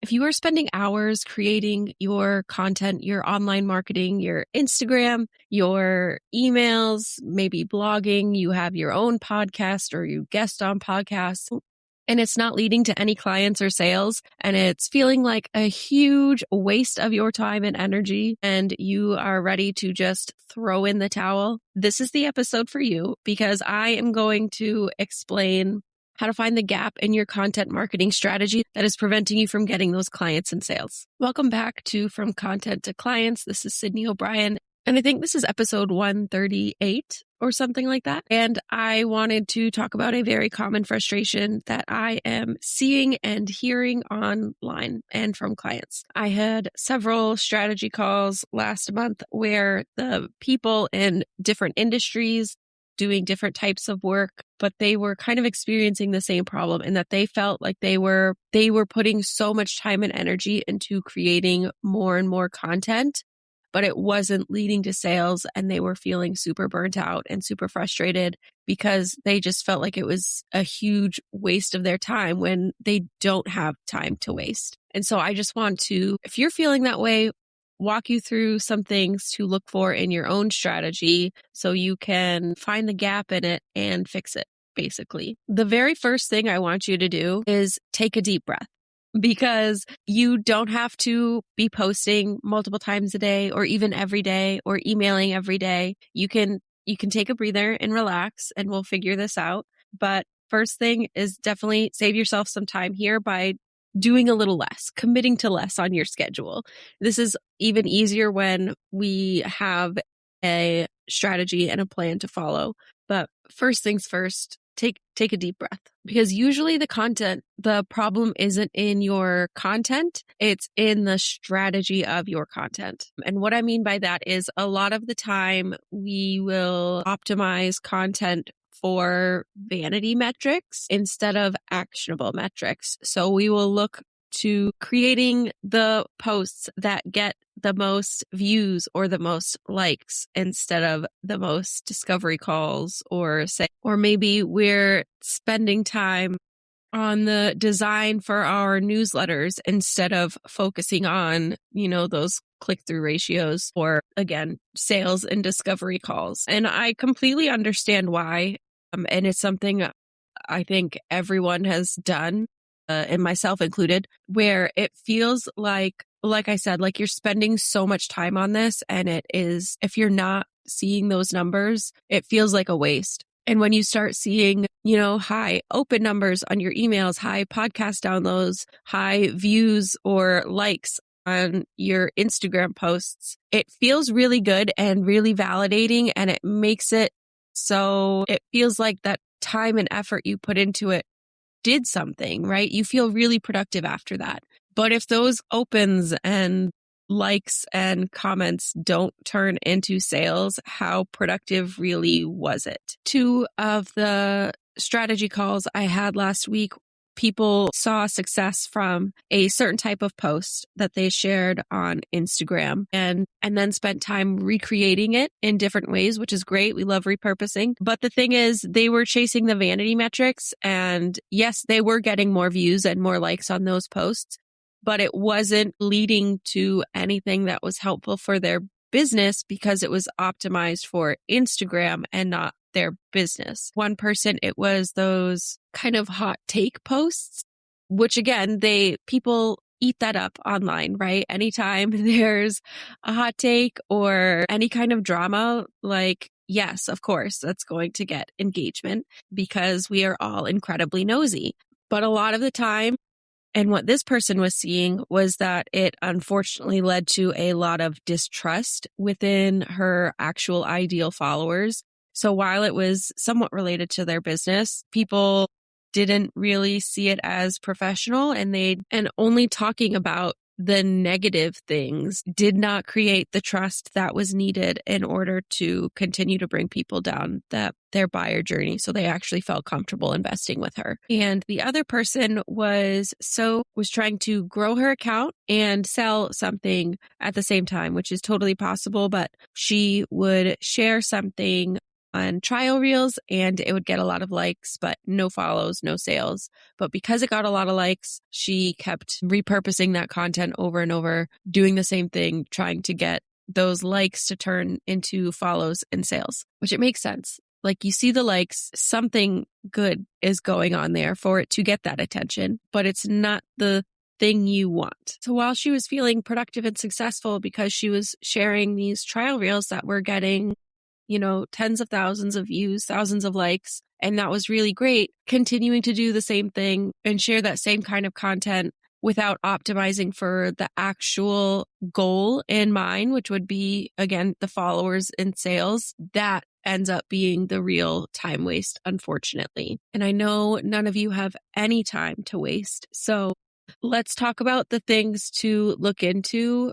If you are spending hours creating your content, your online marketing, your Instagram, your emails, maybe blogging, you have your own podcast or you guest on podcasts, and it's not leading to any clients or sales, and it's feeling like a huge waste of your time and energy, and you are ready to just throw in the towel, this is the episode for you, because I am going to explain how to find the gap in your content marketing strategy that is preventing you from getting those clients and sales. Welcome back to From Content to Clients. This is Sydney O'Brien, and I think this is episode 138 or something like that. And I wanted to talk about a very common frustration that I am seeing and hearing online and from clients. I had several strategy calls last month where the people in different industries doing different types of work, but they were kind of experiencing the same problem in that they felt like they were putting so much time and energy into creating more and more content, but it wasn't leading to sales, and they were feeling super burnt out and super frustrated because they just felt like it was a huge waste of their time when they don't have time to waste. And so I just want to, if you're feeling that way, walk you through some things to look for in your own strategy so you can find the gap in it and fix it, basically. The very first thing I want you to do is take a deep breath, because you don't have to be posting multiple times a day or even every day or emailing every day. You can take a breather and relax, and we'll figure this out. But first thing is definitely save yourself some time here by doing a little less, committing to less on your schedule. This is even easier when we have a strategy and a plan to follow. But first things first, take a deep breath, because usually the problem isn't in your content, it's in the strategy of your content. And what I mean by that is a lot of the time we will optimize content for vanity metrics instead of actionable metrics. So we will look to creating the posts that get the most views or the most likes instead of the most discovery calls, or maybe we're spending time on the design for our newsletters instead of focusing on, those click-through ratios or, again, sales and discovery calls. And I completely understand why. And it's something I think everyone has done, and myself included, where it feels like I said, like you're spending so much time on this, and it is, if you're not seeing those numbers, it feels like a waste. And when you start seeing, high open numbers on your emails, high podcast downloads, high views or likes on your Instagram posts, it feels really good and really validating, and it makes it so it feels like that time and effort you put into it did something, right? You feel really productive after that. But if those opens and likes and comments don't turn into sales, how productive really was it? Two of the strategy calls I had last week, people saw success from a certain type of post that they shared on Instagram and then spent time recreating it in different ways, which is great. We love repurposing. But the thing is, they were chasing the vanity metrics, and yes, they were getting more views and more likes on those posts, but it wasn't leading to anything that was helpful for their business because it was optimized for Instagram and not their business. One person, it was those kind of hot take posts, which again, people eat that up online, right? Anytime there's a hot take or any kind of drama, like, yes, of course, that's going to get engagement because we are all incredibly nosy. But a lot of the time, and what this person was seeing was that it unfortunately led to a lot of distrust within her actual ideal followers. So while it was somewhat related to their business, people didn't really see it as professional, and only talking about the negative things did not create the trust that was needed in order to continue to bring people down their buyer journey. So they actually felt comfortable investing with her. And the other person was trying to grow her account and sell something at the same time, which is totally possible, but she would share something on trial reels and it would get a lot of likes, but no follows, no sales. But because it got a lot of likes, she kept repurposing that content over and over, doing the same thing, trying to get those likes to turn into follows and sales, which it makes sense. Like you see the likes, something good is going on there for it to get that attention, but it's not the thing you want. So while she was feeling productive and successful because she was sharing these trial reels that were getting, tens of thousands of views, thousands of likes, and that was really great, continuing to do the same thing and share that same kind of content without optimizing for the actual goal in mind, which would be, again, the followers and sales, that ends up being the real time waste, unfortunately. And I know none of you have any time to waste. So let's talk about the things to look into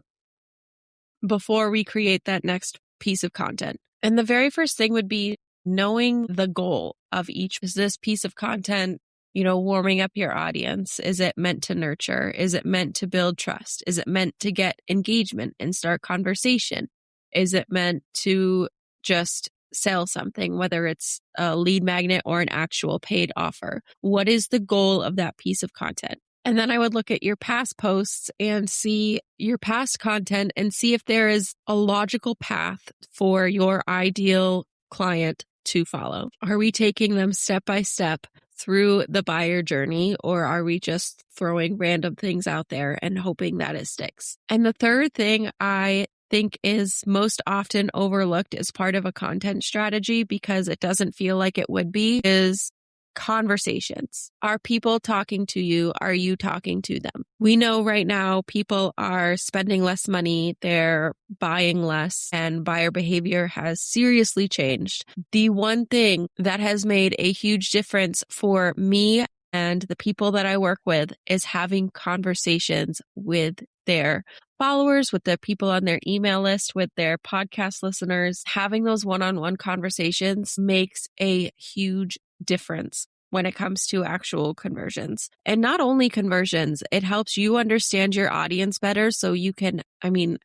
before we create that next piece of content. And the very first thing would be knowing the goal of each. Is this piece of content, warming up your audience? Is it meant to nurture? Is it meant to build trust? Is it meant to get engagement and start conversation? Is it meant to just sell something, whether it's a lead magnet or an actual paid offer? What is the goal of that piece of content? And then I would look at your past posts and see your past content and see if there is a logical path for your ideal client to follow. Are we taking them step by step through the buyer journey, or are we just throwing random things out there and hoping that it sticks? And the third thing I think is most often overlooked as part of a content strategy, because it doesn't feel like it would be, is conversations. Are people talking to you? Are you talking to them? We know right now people are spending less money, they're buying less, and buyer behavior has seriously changed. The one thing that has made a huge difference for me and the people that I work with is having conversations with their followers, with the people on their email list, with their podcast listeners. Having those one-on-one conversations makes a huge difference when it comes to actual conversions. And not only conversions, it helps you understand your audience better so you can,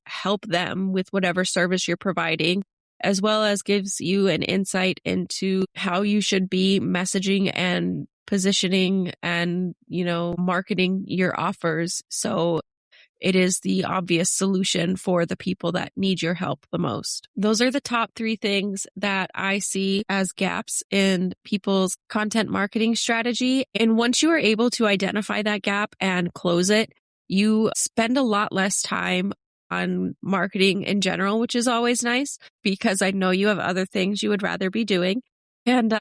help them with whatever service you're providing, as well as gives you an insight into how you should be messaging and positioning and, marketing your offers. So it is the obvious solution for the people that need your help the most. Those are the top 3 things that I see as gaps in people's content marketing strategy. And once you are able to identify that gap and close it, you spend a lot less time on marketing in general, which is always nice because I know you have other things you would rather be doing. And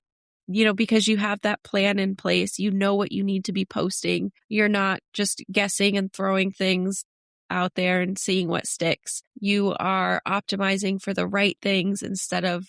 because you have that plan in place, you know what you need to be posting. You're not just guessing and throwing things out there and seeing what sticks. You are optimizing for the right things instead of,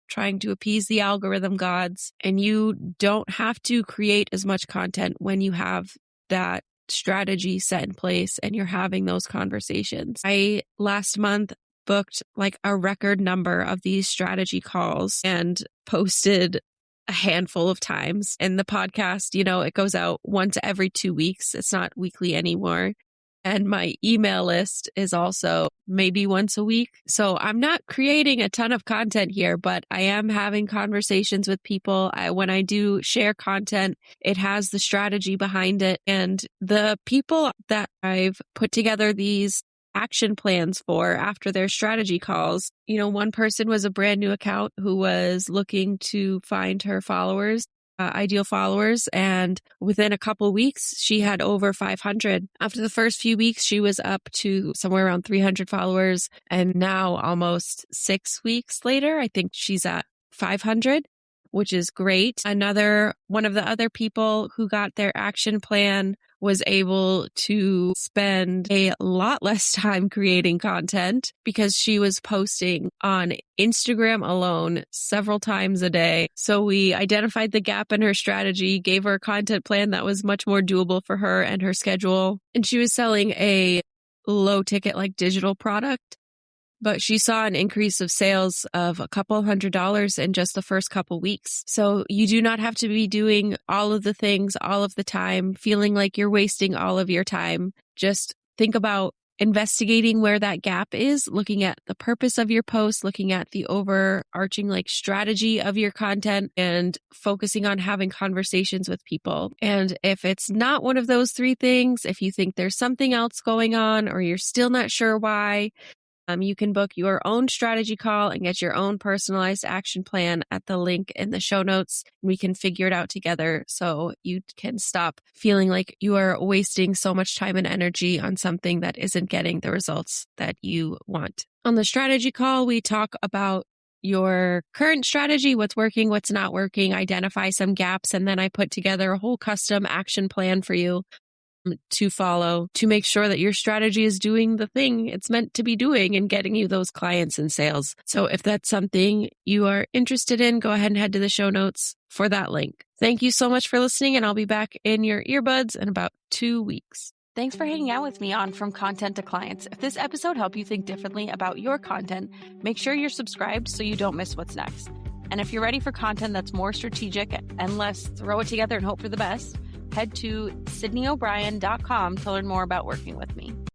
trying to appease the algorithm gods. And you don't have to create as much content when you have that strategy set in place and you're having those conversations. I last month booked like a record number of these strategy calls and posted a handful of times. And the podcast, it goes out once every 2 weeks. It's not weekly anymore. And my email list is also maybe once a week. So I'm not creating a ton of content here, but I am having conversations with people. When I do share content, it has the strategy behind it. And the people that I've put together these action plans for after their strategy calls, one person was a brand new account who was looking to find her followers, ideal followers. And within a couple weeks, she had over 500. After the first few weeks, she was up to somewhere around 300 followers. And now almost 6 weeks later, I think she's at 500, which is great. One of the other people who got their action plan was able to spend a lot less time creating content because she was posting on Instagram alone several times a day. So we identified the gap in her strategy, gave her a content plan that was much more doable for her and her schedule. And she was selling a low ticket like digital product, but she saw an increase of sales of a couple $100s in just the first couple weeks. So you do not have to be doing all of the things all of the time, feeling like you're wasting all of your time. Just think about investigating where that gap is, looking at the purpose of your post, looking at the overarching strategy of your content, and focusing on having conversations with people. And if it's not one of those three things, if you think there's something else going on or you're still not sure why, you can book your own strategy call and get your own personalized action plan at the link in the show notes. We can figure it out together so you can stop feeling like you are wasting so much time and energy on something that isn't getting the results that you want. On the strategy call, we talk about your current strategy, what's working, what's not working, identify some gaps, and then I put together a whole custom action plan for you to follow to make sure that your strategy is doing the thing it's meant to be doing and getting you those clients and sales. So if that's something you are interested in, go ahead and head to the show notes for that link. Thank you so much for listening, and I'll be back in your earbuds in about 2 weeks. Thanks for hanging out with me on From Content to Clients. If this episode helped you think differently about your content, make sure you're subscribed so you don't miss what's next. And if you're ready for content that's more strategic and less throw it together and hope for the best, head to sydneyobrien.com to learn more about working with me.